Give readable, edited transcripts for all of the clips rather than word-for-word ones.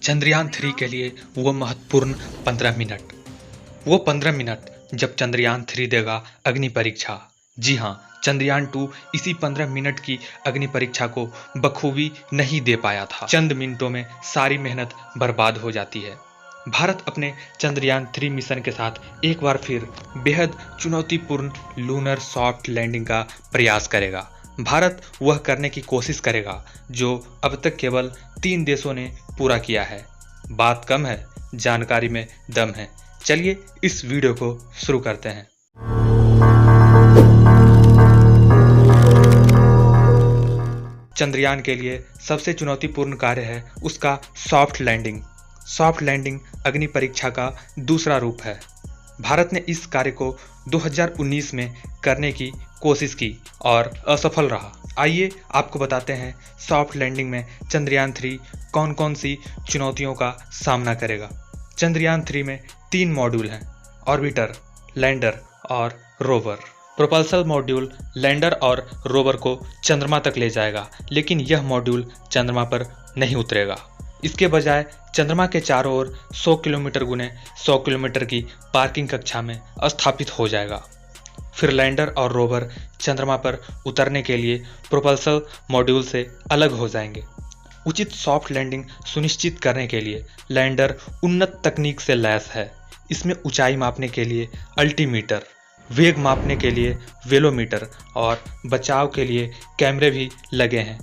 चंद्रयान 3 के लिए वो महत्वपूर्ण 15 मिनट। वो 15 मिनट जब चंद्रयान 3 देगा अग्नि परीक्षा। जी हाँ, चंद्रयान 2 इसी 15 मिनट की अग्नि परीक्षा को बखूबी नहीं दे पाया था। चंद मिनटों में सारी मेहनत बर्बाद हो जाती है। भारत अपने चंद्रयान 3 मिशन के साथ एक बार फिर बेहद चुनौतीपूर्ण लूनर सॉफ्ट लैंडिंग का प्रयास करेगा। भारत वह करने की कोशिश करेगा जो अब तक केवल 3 देशों ने पूरा किया है। बात कम है, जानकारी में दम है। चलिए इस वीडियो को शुरू करते हैं। चंद्रयान के लिए सबसे चुनौतीपूर्ण कार्य है उसका सॉफ्ट लैंडिंग। सॉफ्ट लैंडिंग अग्नि परीक्षा का दूसरा रूप है। भारत ने इस कार्य को 2019 में करने की कोशिश की और असफल रहा। आइए आपको बताते हैं सॉफ्ट लैंडिंग में चंद्रयान 3 कौन कौन सी चुनौतियों का सामना करेगा। चंद्रयान 3 में 3 मॉड्यूल हैं: ऑर्बिटर, लैंडर और रोवर। प्रोपल्सन मॉड्यूल लैंडर और रोवर को चंद्रमा तक ले जाएगा, लेकिन यह मॉड्यूल चंद्रमा पर नहीं उतरेगा। इसके बजाय चंद्रमा के चारों ओर 100 किलोमीटर गुने 100 किलोमीटर की पार्किंग कक्षा में स्थापित हो जाएगा। फिर लैंडर और रोवर चंद्रमा पर उतरने के लिए प्रोपल्सन मॉड्यूल से अलग हो जाएंगे। उचित सॉफ्ट लैंडिंग सुनिश्चित करने के लिए लैंडर उन्नत तकनीक से लैस है। इसमें ऊंचाई मापने के लिए अल्टीमीटर, वेग मापने के लिए वेलोमीटर और बचाव के लिए कैमरे भी लगे हैं।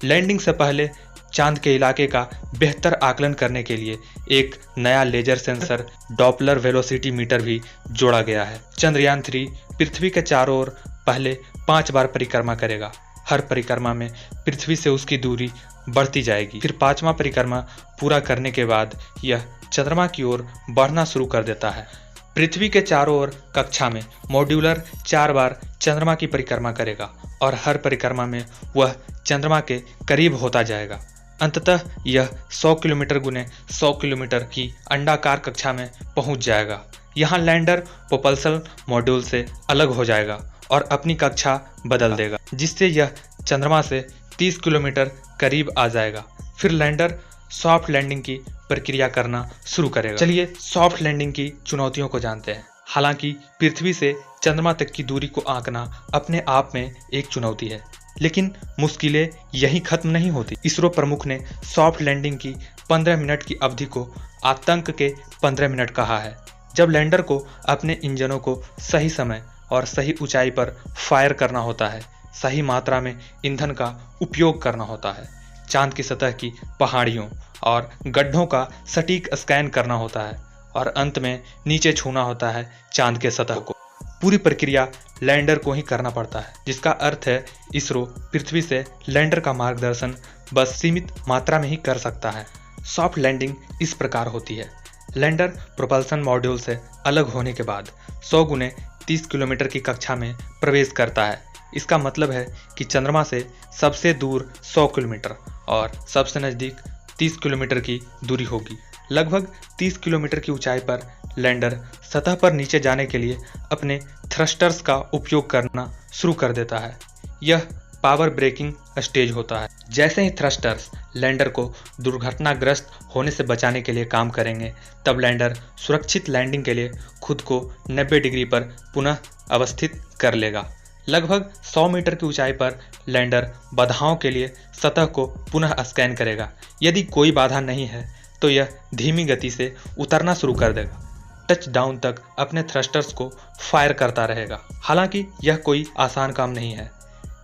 लैंडिंग से पहले चांद के इलाके का बेहतर आकलन करने के लिए एक नया laser sensor Doppler velocity meter भी जोड़ा गया है। चंद्रयान 3 पृथ्वी के चारों ओर पहले 5 बार परिक्रमा करेगा। हर परिक्रमा में पृथ्वी से उसकी दूरी बढ़ती जाएगी। फिर 5वां परिक्रमा पूरा करने के बाद यह चंद्रमा की ओर बढ़ना शुरू कर देता है। पृथ्वी के चारों ओर कक्षा में मॉड्यूलर 4 बार चंद्रमा की परिक्रमा करेगा और हर परिक्रमा में वह चंद्रमा के करीब होता जाएगा। अंततः यह 100 किलोमीटर गुने 100 किलोमीटर की अंडाकार कक्षा में पहुंच जाएगा। यहाँ लैंडर प्रोपल्सन मॉड्यूल से अलग हो जाएगा और अपनी कक्षा बदल देगा, जिससे यह चंद्रमा से 30 किलोमीटर करीब आ जाएगा। फिर लैंडर सॉफ्ट लैंडिंग की प्रक्रिया करना शुरू करेगा। चलिए सॉफ्ट लैंडिंग की चुनौतियों को जानते हैं। हालांकि पृथ्वी से चंद्रमा तक की दूरी को आंकना अपने आप में एक चुनौती है, लेकिन मुश्किलें यहीं खत्म नहीं होती। इसरो प्रमुख ने सॉफ्ट लैंडिंग की 15 मिनट की अवधि को आतंक के 15 मिनट कहा है। जब लैंडर को अपने इंजनों को सही समय और सही ऊंचाई पर फायर करना होता है, सही मात्रा में ईंधन का उपयोग करना होता है, चांद की सतह की पहाड़ियों और गड्ढों का सटीक स्कैन करना होता है और अंत में नीचे छूना होता है चांद के सतह को। पूरी प्रक्रिया लैंडर को ही करना पड़ता है, जिसका अर्थ है इसरो पृथ्वी से लैंडर का मार्गदर्शन बस सीमित मात्रा में ही कर सकता है। सॉफ्ट लैंडिंग इस प्रकार होती है। लैंडर प्रोपल्सन मॉड्यूल से अलग होने के बाद 100 गुने 30 किलोमीटर की कक्षा में प्रवेश करता है। इसका मतलब है कि चंद्रमा से सबसे दूर 100 किलोमीटर और सबसे नज़दीक 30 किलोमीटर की दूरी होगी। लगभग 30 किलोमीटर की ऊंचाई पर लैंडर सतह पर नीचे जाने के लिए अपने थ्रस्टर्स का उपयोग करना शुरू कर देता है। यह पावर ब्रेकिंग स्टेज होता है। जैसे ही थ्रस्टर्स लैंडर को दुर्घटनाग्रस्त होने से बचाने के लिए काम करेंगे, तब लैंडर सुरक्षित लैंडिंग के लिए खुद को 90 डिग्री पर पुनः अवस्थित कर लेगा। लगभग 100 मीटर की ऊंचाई पर लैंडर बाधाओं के लिए सतह को पुनः स्कैन करेगा। यदि कोई बाधा नहीं है तो यह धीमी गति से उतरना शुरू कर देगा। टच डाउन तक अपने थ्रस्टर्स को फायर करता रहेगा। हालांकि यह कोई आसान काम नहीं है।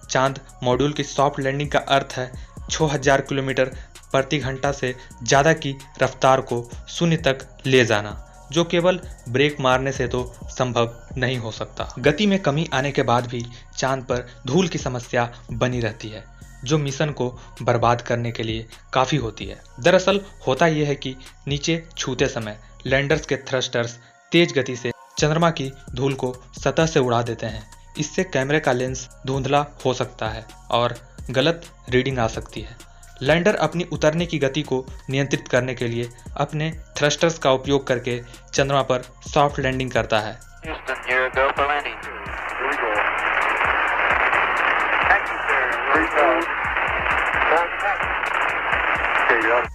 चांद मॉड्यूल की सॉफ्ट लैंडिंग का अर्थ है 6000 किलोमीटर प्रति घंटा से ज़्यादा की रफ्तार को शून्य तक ले जाना, जो केवल ब्रेक मारने से तो संभव नहीं हो सकता। गति में कमी आने के बाद भी चांद पर धूल की समस्या बनी रहती है, जो मिशन को बर्बाद करने के लिए काफ़ी होती है। दरअसल होता यह है कि नीचे छूते समय लैंडर्स के थ्रस्टर्स तेज गति से चंद्रमा की धूल को सतह से उड़ा देते हैं। इससे कैमरे का लेंस धुंधला हो सकता है और गलत रीडिंग आ सकती है। लैंडर अपनी उतरने की गति को नियंत्रित करने के लिए अपने थ्रस्टर्स का उपयोग करके चंद्रमा पर सॉफ्ट लैंडिंग करता है।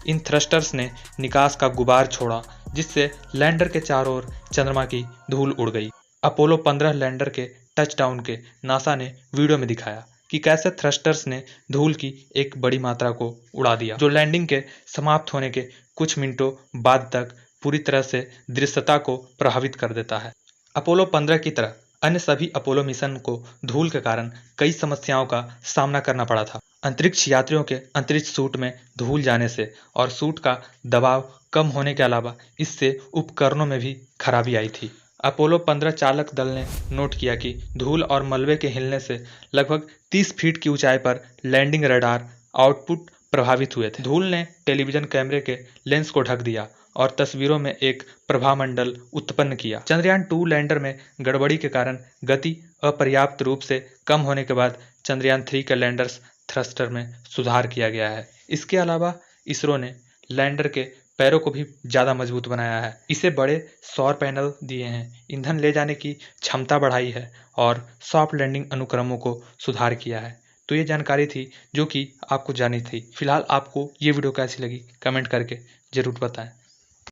इन थ्रस्टर्स ने निकास का गुबार छोड़ा, जिससे लैंडर के चारों ओर चंद्रमा की धूल उड़ गई। अपोलो 15 लैंडर के टचडाउन के नासा ने वीडियो में दिखाया कि कैसे थ्रस्टर्स ने धूल की एक बड़ी मात्रा को उड़ा दिया, जो लैंडिंग के समाप्त होने के कुछ मिनटों बाद तक पूरी तरह से दृश्यता को प्रभावित कर देता है। अपोलो 15 की तरह अन्य सभी अपोलो मिशन को धूल के कारण कई समस्याओं का सामना करना पड़ा था। अंतरिक्ष यात्रियों के अंतरिक्ष सूट में धूल जाने से और सूट का दबाव कम होने के अलावा इससे उपकरणों में भी खराबी आई थी। अपोलो 15 चालक दल ने नोट किया कि धूल और मलबे के हिलने से लगभग 30 फीट की ऊंचाई पर लैंडिंग रडार आउटपुट प्रभावित हुए थे। धूल ने टेलीविजन कैमरे के लेंस को ढक दिया और तस्वीरों में एक प्रभामंडल उत्पन्न किया। चंद्रयान 2 लैंडर में गड़बड़ी के कारण गति अपर्याप्त रूप से कम होने के बाद चंद्रयान 3 के लैंडर्स थ्रस्टर में सुधार किया गया है। इसके अलावा इसरो ने लैंडर के पैरों को भी ज़्यादा मजबूत बनाया है। इसे बड़े सौर पैनल दिए हैं, ईंधन ले जाने की क्षमता बढ़ाई है और सॉफ्ट लैंडिंग अनुक्रमों को सुधार किया है। तो ये जानकारी थी जो कि आपको जाननी थी। फिलहाल आपको ये वीडियो कैसी लगी कमेंट करके ज़रूर बताएं।